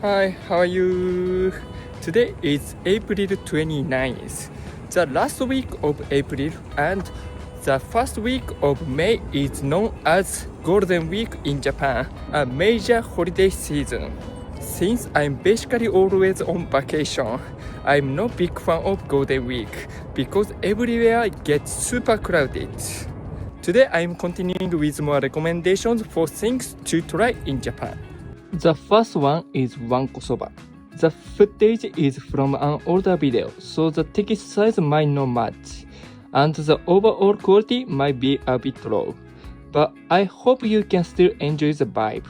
Hi, how are you? Today is April 29th, the last week of April, and the first week of May is known as Golden Week in Japan, a major holiday season. Since I'm basically always on vacation, I'm not big fan of Golden Week because everywhere gets super crowded. Today I'm continuing with more recommendations for things to try in Japan. The first one is wankosoba. The footage is from an older video, so the text size might not match, and the overall quality might be a bit low, but I hope you can still enjoy the vibe.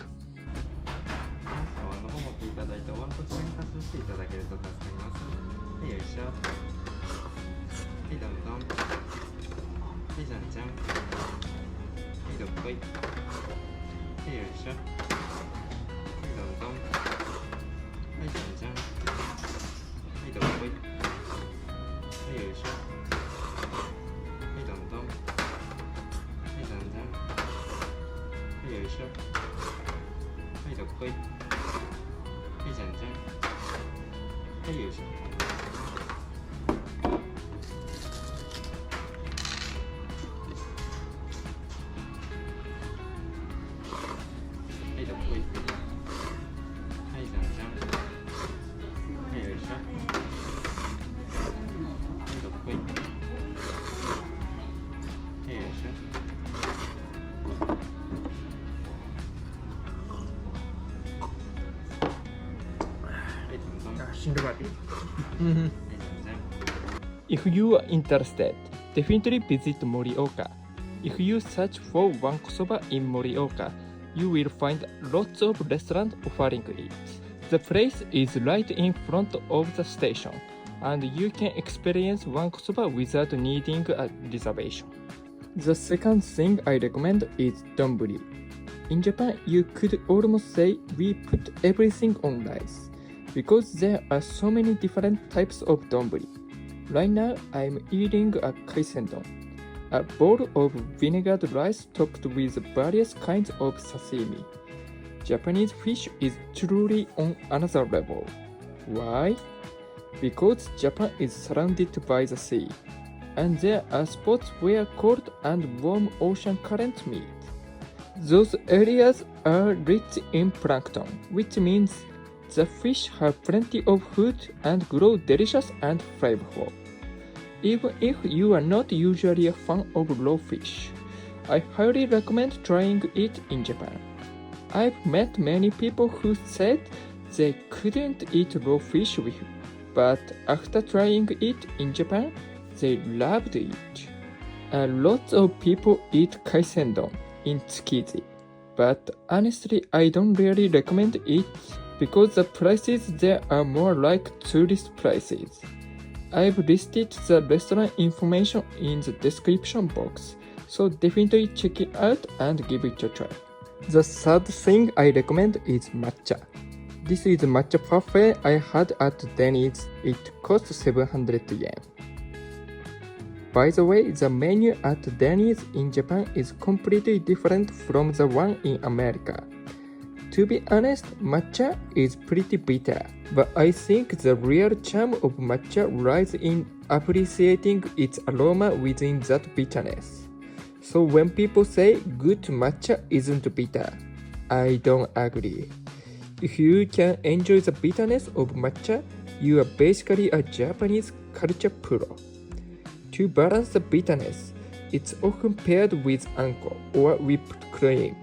死んでもらっていい？If you are interested, definitely visit Morioka. If you search for wankosoba in Morioka, you will find lots of restaurants offering it. The place is right in front of the station, and you can experience wankosoba without needing a reservation. The second thing I recommend is donburi. In Japan, you could almost say we put everything on rice, because there are so many different types of donburi. Right now, I'm eating a kaisendon, a bowl of vinegared rice topped with various kinds of sashimi. Japanese fish is truly on another level. Why? Because Japan is surrounded by the sea, and there are spots where cold and warm ocean currents meet. Those areas are rich in plankton, which means the fish have plenty of food and grow delicious and flavorful. Even if you are not usually a fan of raw fish, I highly recommend trying it in Japan. I've met many people who said they couldn't eat raw fish with, but after trying it in Japan, they loved it. Lots of people eat kaisendon in Tsukiji, but honestly I don't really recommend it because the prices there are more like tourist prices. I've listed the restaurant information in the description box, so definitely check it out and give it a try. The third thing I recommend is matcha. This is matcha parfait I had at Denny's. It cost 700 yen. By the way, the menu at Denny's in Japan is completely different from the one in America. To be honest, matcha is pretty bitter, but I think the real charm of matcha lies in appreciating its aroma within that bitterness. So when people say good matcha isn't bitter, I don't agree. If you can enjoy the bitterness of matcha, you are basically a Japanese culture pro. To balance the bitterness, it's often paired with wanko or whipped cream.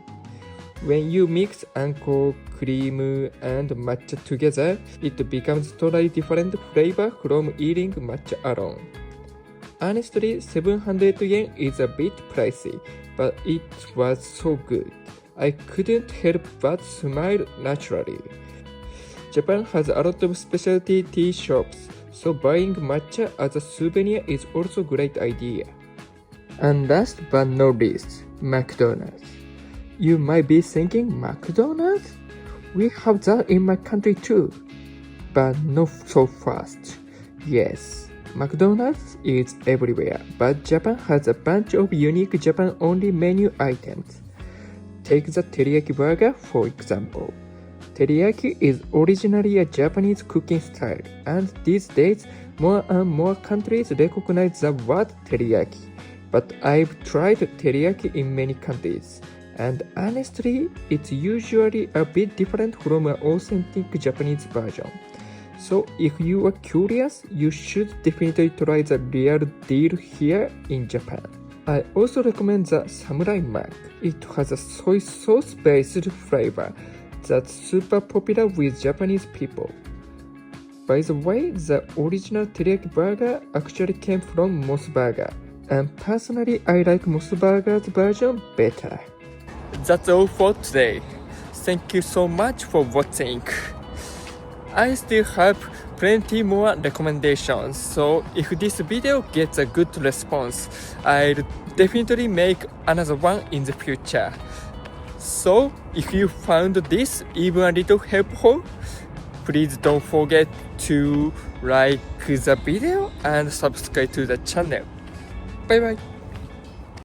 When you mix wanko, cream, and matcha together, it becomes totally different flavor from eating matcha alone. Honestly, 700 yen is a bit pricey, but it was so good. I couldn't help but smile naturally. Japan has a lot of specialty tea shops, so buying matcha as a souvenir is also a great idea. And last but not least, McDonald's. You might be thinking, McDonald's? We have that in my country too. But not so fast. Yes, McDonald's is everywhere, but Japan has a bunch of unique Japan-only menu items. Take the teriyaki burger for example. Teriyaki is originally a Japanese cooking style, and these days more and more countries recognize the word teriyaki. But I've tried teriyaki in many countries, and honestly, it's usually a bit different from an authentic Japanese version. So if you are curious, you should definitely try the real deal here in Japan. I also recommend the samurai mac. It has a soy sauce based flavor that's super popular with Japanese people. By the way, the original teriyaki burger actually came from Moss Burger, and personally I like Moss Burger's version better. That's all for today. Thank you so much for watching. I still have plenty more recommendations, so if this video gets a good response, I'll definitely make another one in the future. So if you found this even a little helpful, please don't forget to like the video and subscribe to the channel. Bye bye.